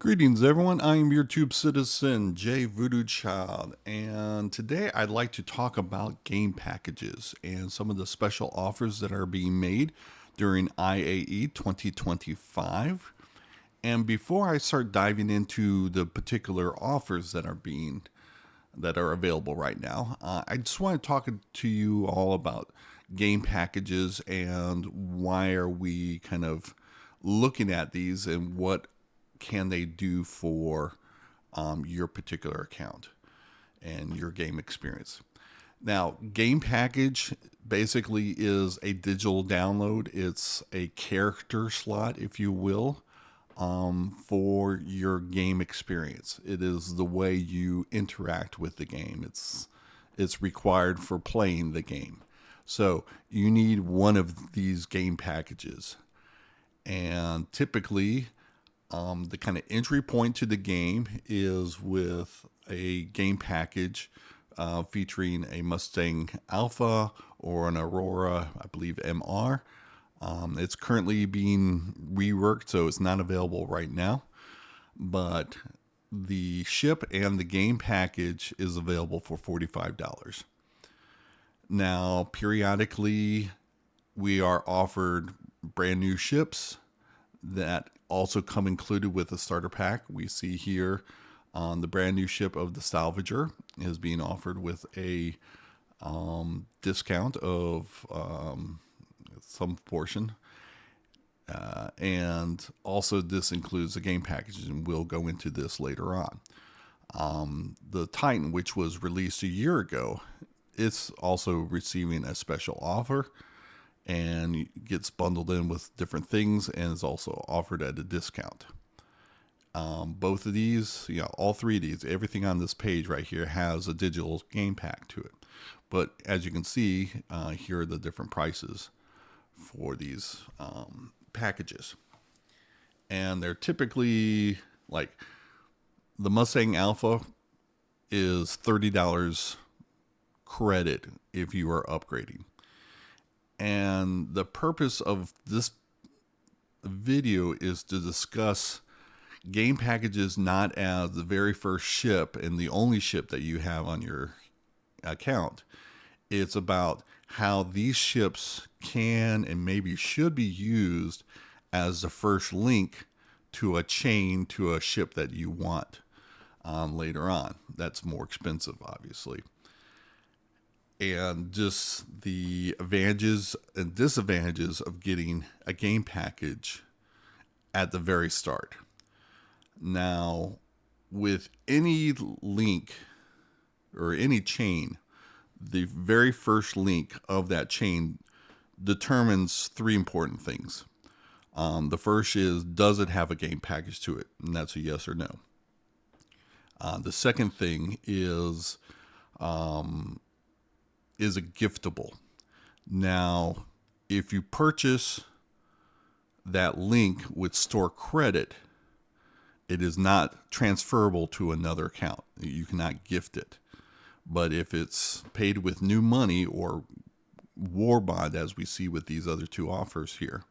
Greetings, everyone. I am your tube citizen, Jay Voodoo Child, and today I'd like to talk about game packages and some of the special offers that are being made during IAE 2025. And before I start diving into the particular offers that are available right now, I just want to talk to you all about game packages and why are we kind of looking at these and what can they do for your particular account and your game experience. Now, game package basically is a digital download. It's a character slot, if you will, for your game experience. It is the way you interact with the game. It's required for playing the game. So you need one of these game packages, and typically the kind of entry point to the game is with a game package featuring a Mustang Alpha or an Aurora, I believe MR. It's currently being reworked, so it's not available right now. But the ship and the game package is available for $45. Now, periodically, we are offered brand new ships that also come included with a starter pack. We see here the brand new ship of the Salvager is being offered with a discount of some portion. And also this includes the game packages, and we'll go into this later on. The Titan, which was released a year ago, it's also receiving a special offer and gets bundled in with different things and is also offered at a discount. Both of these, all three of these, everything on this page right here has a digital game pack to it. But as you can see, here are the different prices for these packages. And they're typically like the Mustang Alpha is $30 credit if you are upgrading. And the purpose of this video is to discuss game packages not as the very first ship and the only ship that you have on your account. It's about how these ships can and maybe should be used as the first link to a chain to a ship that you want later on. That's more expensive, obviously. And just the advantages and disadvantages of getting a game package at the very start. Now, with any link or any chain, the very first link of that chain determines three important things. The first is, does it have a game package to it? And that's a yes or no. The second thing is a giftable. Now, if you purchase that link with store credit, it is not transferable to another account. You cannot gift it. But if it's paid with new money or war bond, as we see with these other two offers here,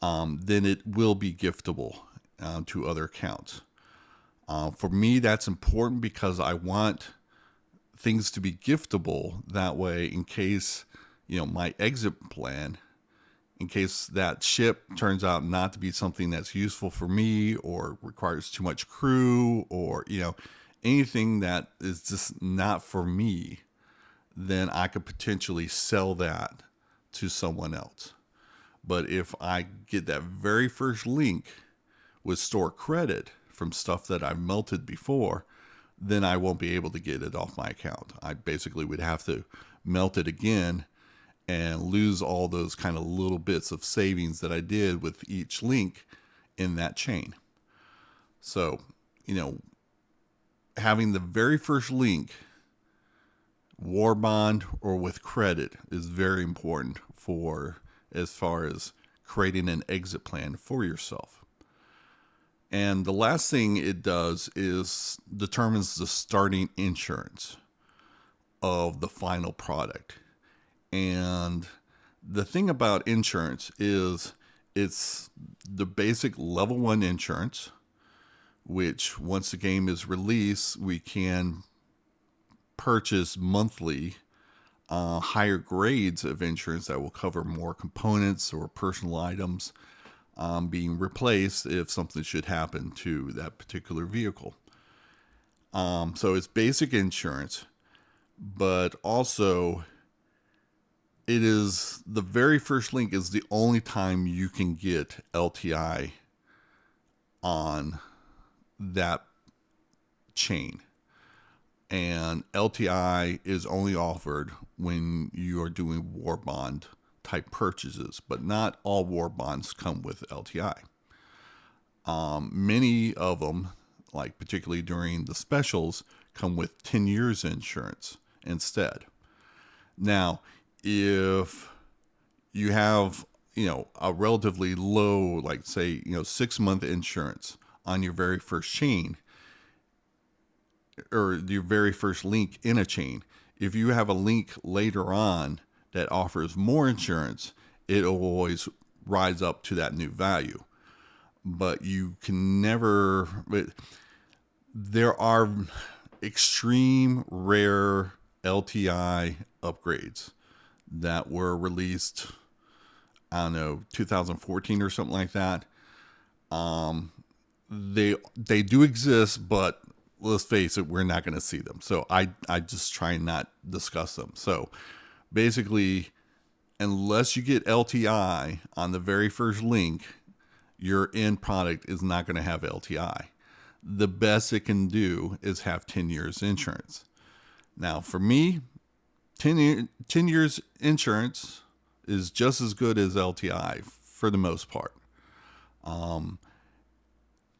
then it will be giftable to other accounts. For me, that's important because I want things to be giftable. That way, in case, my exit plan, in case that ship turns out not to be something that's useful for me or requires too much crew or, anything that is just not for me, then I could potentially sell that to someone else. But if I get that very first link with store credit from stuff that I've melted before, then I won't be able to get it off my account. I basically would have to melt it again and lose all those kind of little bits of savings that I did with each link in that chain. So, having the very first link, war bond or with credit, is very important for as far as creating an exit plan for yourself. And the last thing it does is determines the starting insurance of the final product. And the thing about insurance is it's the basic level 1 insurance. which once the game is released, we can purchase monthly higher grades of insurance that will cover more components or personal items being replaced if something should happen to that particular vehicle. So it's basic insurance, but also it is the very first link is the only time you can get LTI on that chain. And LTI is only offered when you are doing war bond type purchases, but not all war bonds come with LTI. Many of them, like particularly during the specials, come with 10 years insurance instead. Now, if you have, a relatively low, like say, 6-month insurance on your very first chain, or your very first link in a chain, if you have a link later on that offers more insurance, it'll always rise up to that new value. But you can never, there are extreme rare LTI upgrades that were released, I don't know, 2014 or something like that. They do exist, but let's face it, we're not going to see them. So I just try and not discuss them. So basically, unless you get LTI on the very first link, your end product is not going to have LTI. The best it can do is have 10 years insurance. Now, for me, 10 years insurance is just as good as LTI for the most part.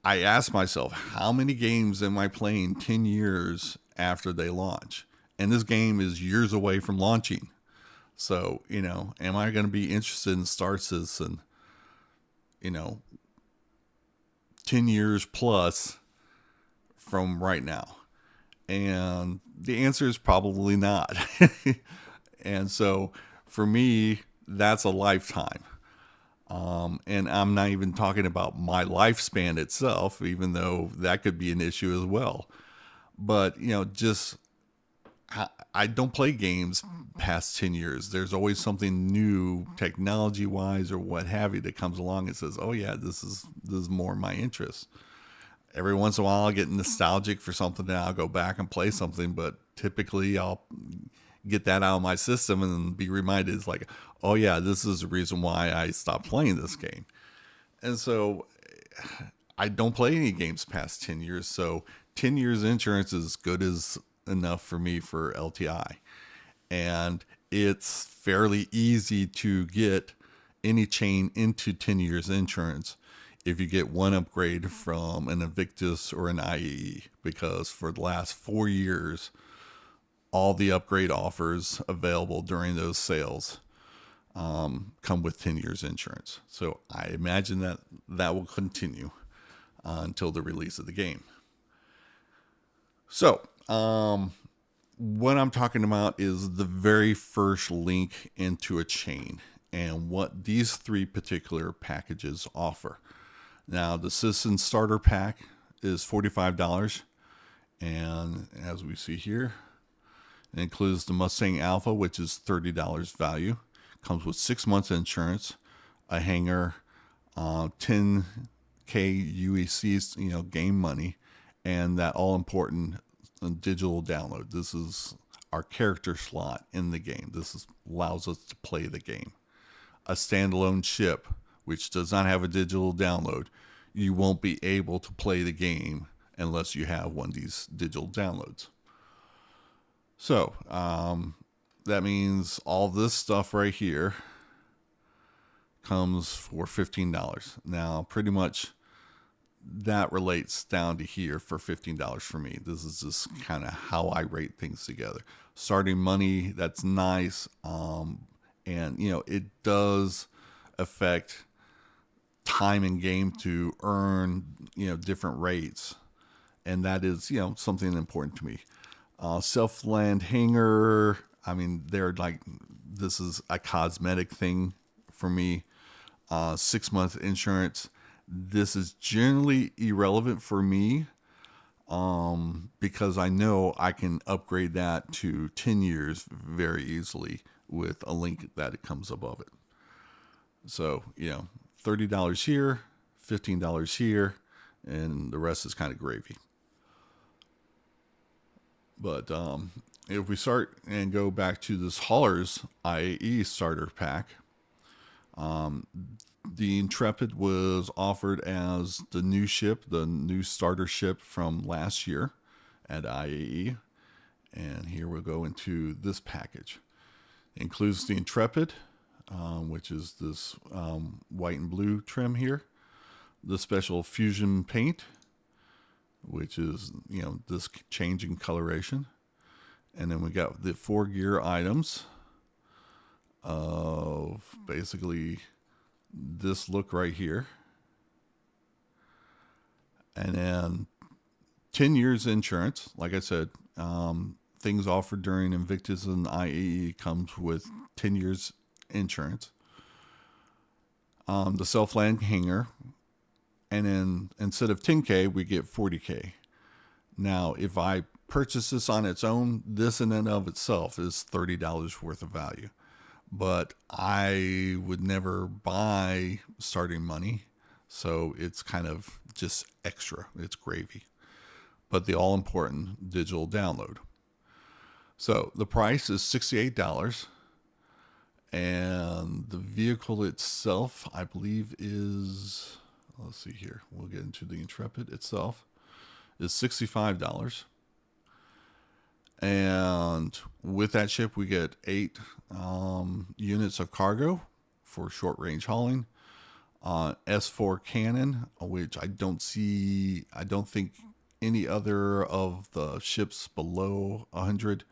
I ask myself, how many games am I playing 10 years after they launch? And this game is years away from launching. So, am I going to be interested in Star Citizen, 10 years plus from right now? And the answer is probably not. And so for me, that's a lifetime. And I'm not even talking about my lifespan itself, even though that could be an issue as well. But, just I don't play games past 10 years. There's always something new technology wise or what have you that comes along and says, oh yeah, this is more my interest. Every once in a while I'll get nostalgic for something and I'll go back and play something, but typically I'll get that out of my system and be reminded, it's like, oh yeah, this is the reason why I stopped playing this game. And so I don't play any games past 10 years. So 10 years insurance is good as enough for me for LTI. And it's fairly easy to get any chain into 10 years insurance if you get one upgrade from an Invictus or an IAE, because for the last 4 years, all the upgrade offers available during those sales come with 10 years insurance. So I imagine that will continue until the release of the game. So what I'm talking about is the very first link into a chain and what these 3 particular packages offer. Now, the Citizen Starter Pack is $45, and as we see here, it includes the Mustang Alpha, which is $30 value. Comes with 6 months insurance, a hanger, 10K UECs, game money, and that all-important digital download. This is our character slot in the game. This allows us to play the game. A standalone ship, which does not have a digital download. You won't be able to play the game unless you have one of these digital downloads. So that means all this stuff right here comes for $15. Now, pretty much that relates down to here for $15 for me. This is just kind of how I rate things together. Starting money, that's nice. And, it does affect time in game to earn, different rates. And that is, something important to me. Self-land hanger, they're like, this is a cosmetic thing for me. 6 month insurance, This is generally irrelevant for me, because I know I can upgrade that to 10 years very easily with a link that it comes above it. So, $30 here, $15 here, and the rest is kind of gravy. But if we start and go back to this Hauler's IAE starter pack, the Intrepid was offered as the new ship, the new starter ship from last year at IAE. And here we'll go into this package. It includes the Intrepid, which is this white and blue trim here. The special fusion paint, which is, this changing coloration. And then we got the 4 gear items of basically this look right here. And then 10 years insurance. Like I said, things offered during Invictus and IAE comes with 10 years insurance. The self-land hanger. And then instead of 10K, we get 40K. Now, if I purchase this on its own, this in and of itself is $30 worth of value. But I would never buy starting money, so it's kind of just extra. It's gravy. But the all-important digital download. So the price is $68, and the vehicle itself, I believe, is, let's see here, we'll get into the Intrepid itself, is $65. And with that ship, we get 8 units of cargo for short range hauling. S4 cannon, which I don't think any other of the ships below 100,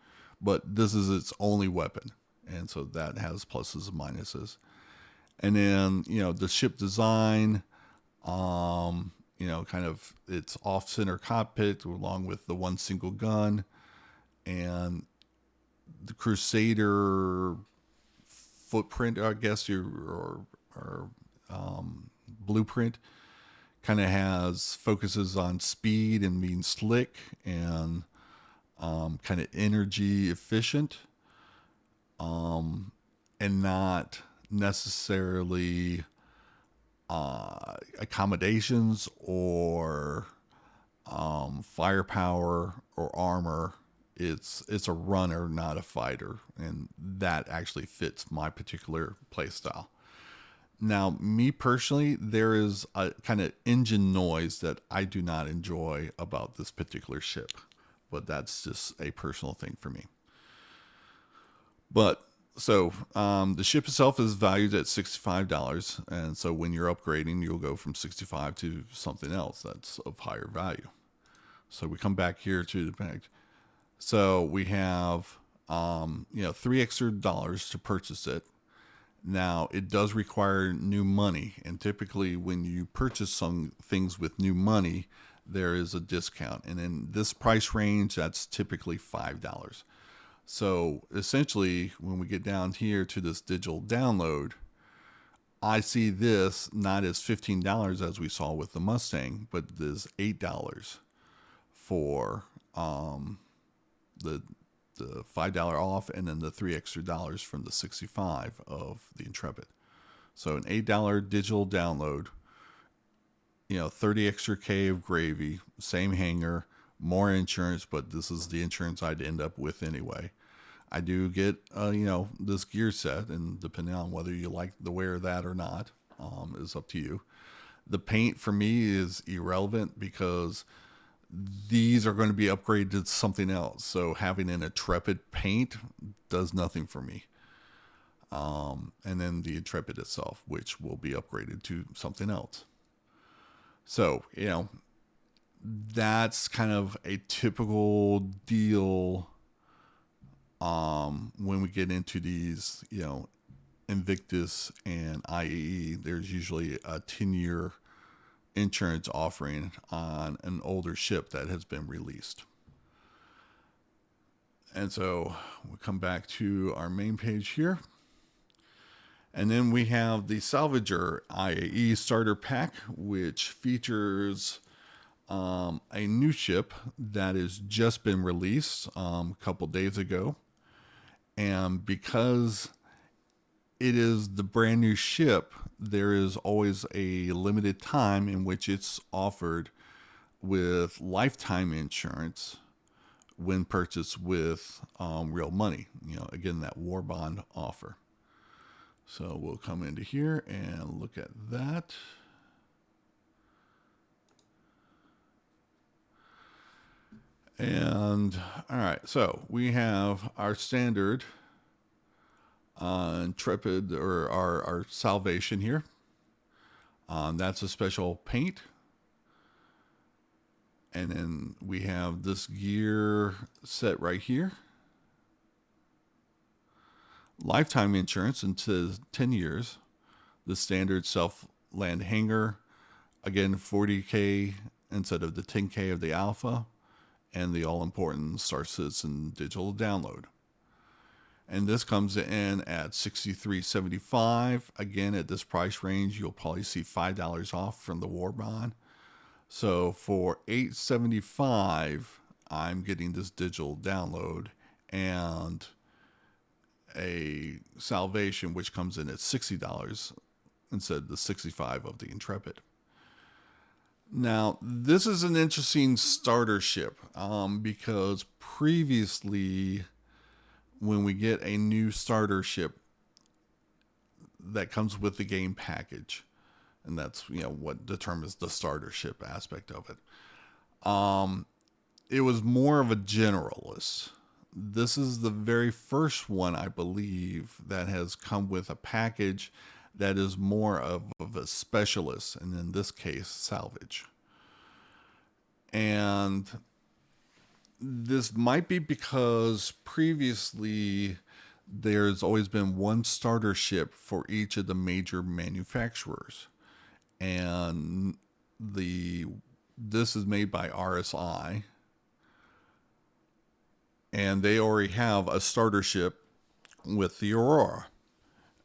but this is its only weapon. And so that has pluses and minuses. And then, the ship design, kind of its off center cockpit along with the one single gun. And the Crusader footprint, I guess, or blueprint, kind of focuses on speed and being slick and kind of energy efficient, and not necessarily accommodations or firepower or armor. It's a runner, not a fighter, and that actually fits my particular play style. Now, me personally, there is a kind of engine noise that I do not enjoy about this particular ship, but that's just a personal thing for me. But so the ship itself is valued at $65, and so when you're upgrading, you'll go from 65 to something else that's of higher value. So we come back here to the package. So we have, $3 extra to purchase it. Now, it does require new money. And typically when you purchase some things with new money, there is a discount. And in this price range, that's typically $5. So essentially, when we get down here to this digital download, I see this not as $15 as we saw with the Mustang, but this $8 for the $5 off, and then the $3 extra from the 65 of the Intrepid. So an $8 digital download, 30 extra K of gravy, same hangar, more insurance, but this is the insurance I'd end up with anyway. I do get, this gear set, and depending on whether you like the wear of that or not, is up to you. The paint for me is irrelevant because these are going to be upgraded to something else. So having an Intrepid paint does nothing for me. And then the Intrepid itself, which will be upgraded to something else. So, that's kind of a typical deal when we get into these, Invictus and IAE. There's usually a 10-year insurance offering on an older ship that has been released. And so we come back to our main page here. And then we have the Salvager IAE starter pack, which features a new ship that has just been released a couple days ago. And because it is the brand new ship, there is always a limited time in which it's offered with lifetime insurance when purchased with real money. Again, that war bond offer. So we'll come into here and look at that. And all right, so we have our standard Intrepid, or our Salvation here. That's a special paint. And then we have this gear set right here. Lifetime insurance into 10 years. The standard self-land hangar. Again, 40K instead of the 10K of the Alpha. And the all-important Star Citizen digital download. And this comes in at $63.75. Again, at this price range, you'll probably see $5 off from the war bond. So for $8.75, I'm getting this digital download and a Salvation, which comes in at $60 instead of the $65 of the Intrepid. Now, this is an interesting starter ship because previously, when we get a new starter ship that comes with the game package, and that's what determines the starter ship aspect of it. It was more of a generalist. This is the very first one, I believe, that has come with a package that is more of a specialist, and in this case, salvage. And this might be because previously there's always been one starter ship for each of the major manufacturers. And this is made by RSI, and they already have a starter ship with the Aurora.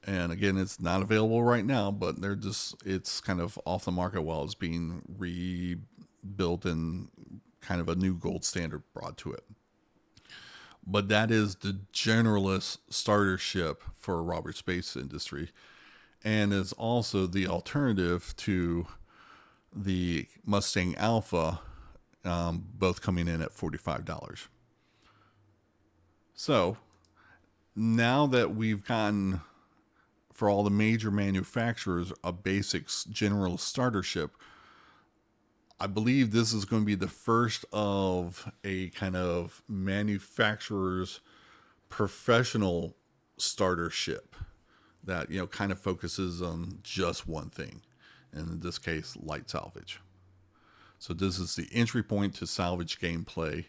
And again, it's not available right now, but it's kind of off the market while it's being rebuilt and kind of a new gold standard brought to it. But that is the generalist starter ship for Robert Space Industry, and is also the alternative to the Mustang Alpha, both coming in at $45. So now that we've gotten, for all the major manufacturers, a basic general starter ship, I believe this is going to be the first of a kind of manufacturer's professional starter ship that kind of focuses on just one thing, and in this case, light salvage. So this is the entry point to salvage gameplay.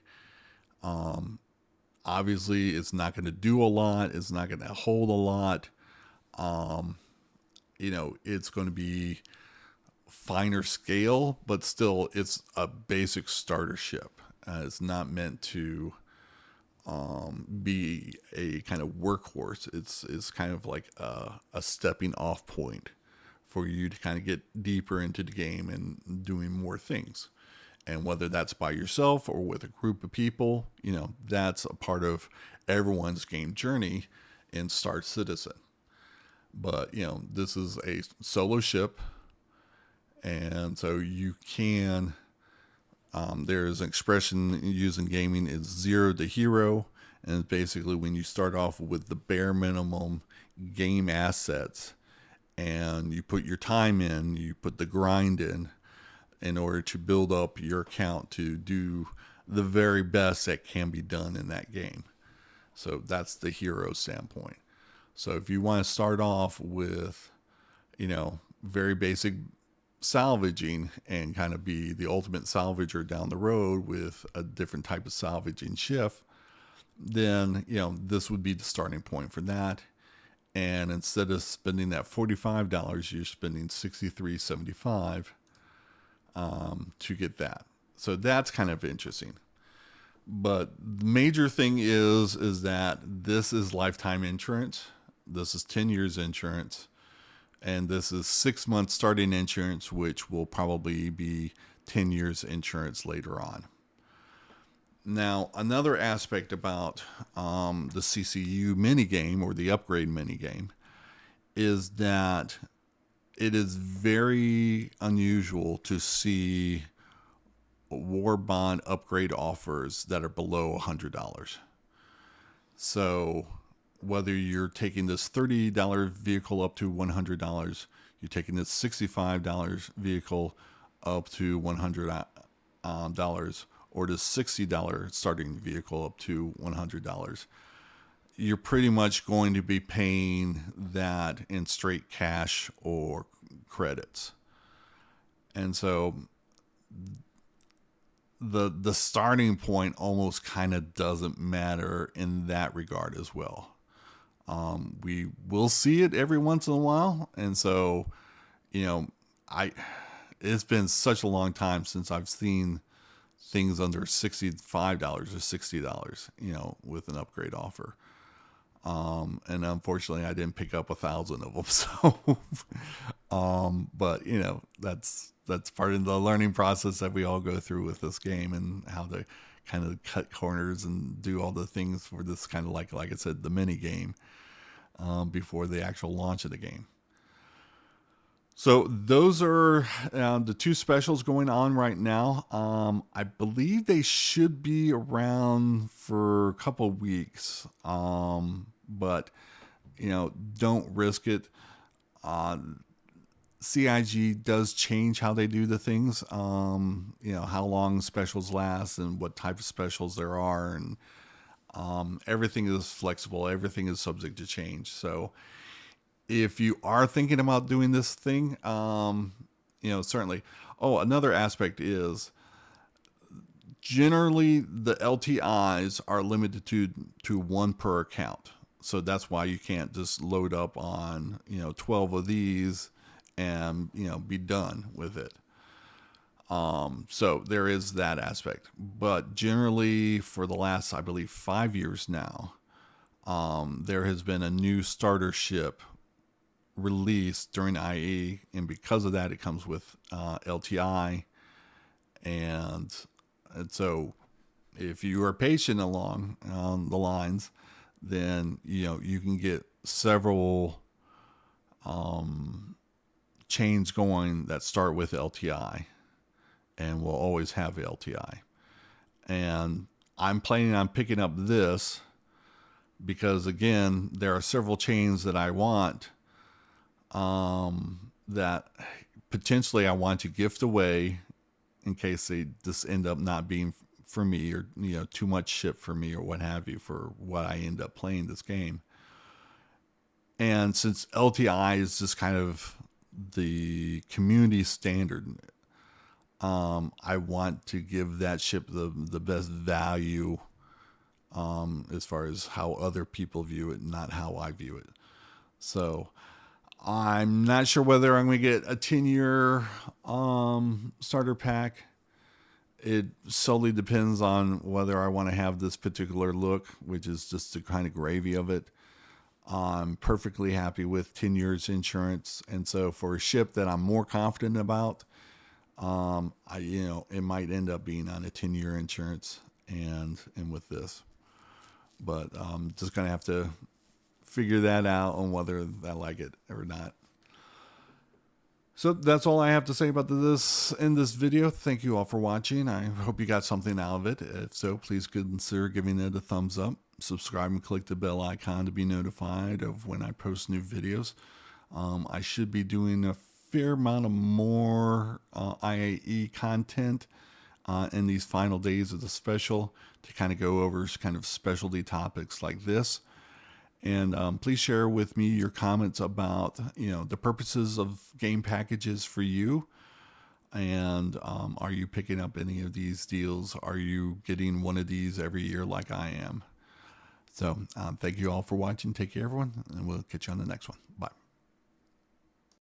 Obviously, it's not going to do a lot. It's not going to hold a lot. It's going to be finer scale, but still, it's a basic starter ship. It's not meant to be a kind of workhorse. It's kind of like a stepping off point for you to kind of get deeper into the game and doing more things. And whether that's by yourself or with a group of people, that's a part of everyone's game journey in Star Citizen. But, this is a solo ship. And so you can, there's an expression used in gaming, it's zero to hero. And it's basically when you start off with the bare minimum game assets and you put your time in, you put the grind in order to build up your account to do the very best that can be done in that game. So that's the hero standpoint. So if you want to start off with, very basic salvaging and kind of be the ultimate salvager down the road with a different type of salvaging shift, then, this would be the starting point for that. And instead of spending that $45, you're spending $63.75 to get that. So that's kind of interesting. But the major thing is that this is lifetime insurance. This is 10 years insurance, and this is 6 months starting insurance, which will probably be 10 years insurance later on. Now, another aspect about the CCU minigame or the upgrade minigame is that it is very unusual to see war bond upgrade offers that are below $100. So whether you're taking this $30 vehicle up to $100, you're taking this $65 vehicle up to $100, or this $60 starting vehicle up to $100, you're pretty much going to be paying that in straight cash or credits. And so the starting point almost kind of doesn't matter in that regard as well. We will see it every once in a while, and so it's been such a long time since I've seen things under $65 or $60, with an upgrade offer. And unfortunately, I didn't pick up 1,000 of them. So, but that's part of the learning process that we all go through with this game, and how to kind of cut corners and do all the things for this kind of like I said, the mini game, before the actual launch of the game. So those are the two specials going on right now. I believe they should be around for a couple of weeks. But don't risk it. CIG does change how they do the things. How long specials last and what type of specials there are, and everything is flexible. Everything is subject to change. So if you are thinking about doing this thing, certainly. Oh, another aspect is generally the LTIs are limited to one per account. So that's why you can't just load up on 12 of these and be done with it. So there is that aspect. But generally, for the last, I believe, 5 years now, there has been a new starter ship released during IAE, and because of that, it comes with LTI, and so if you are patient along the lines, then you can get several chains going that start with LTI, and will always have LTI. And I'm planning on picking up this because, again, there are several chains that I want, that potentially I want to gift away in case they just end up not being for me, or too much ship for me, or what have you, for what I end up playing this game. And since LTI is just kind of the community standard, I want to give that ship the best value, as far as how other people view it, not how I view it. So I'm not sure whether I'm going to get a 10-year starter pack. It solely depends on whether I want to have this particular look, which is just the kind of gravy of it. I'm perfectly happy with 10 years insurance. And so for a ship that I'm more confident about, it might end up being on a 10-year insurance and with this. But I'm just going to have to figure that out on whether I like it or not. So that's all I have to say about this in this video. Thank you all for watching. I hope you got something out of it. If so, please consider giving it a thumbs up. Subscribe and click the bell icon to be notified of when I post new videos. I should be doing a fair amount of more IAE content in these final days of the special, to kind of go over kind of specialty topics like this. And please share with me your comments about the purposes of game packages for you. And are you picking up any of these deals? Are you getting one of these every year like I am? So thank you all for watching. Take care, everyone, and we'll catch you on the next one. Bye.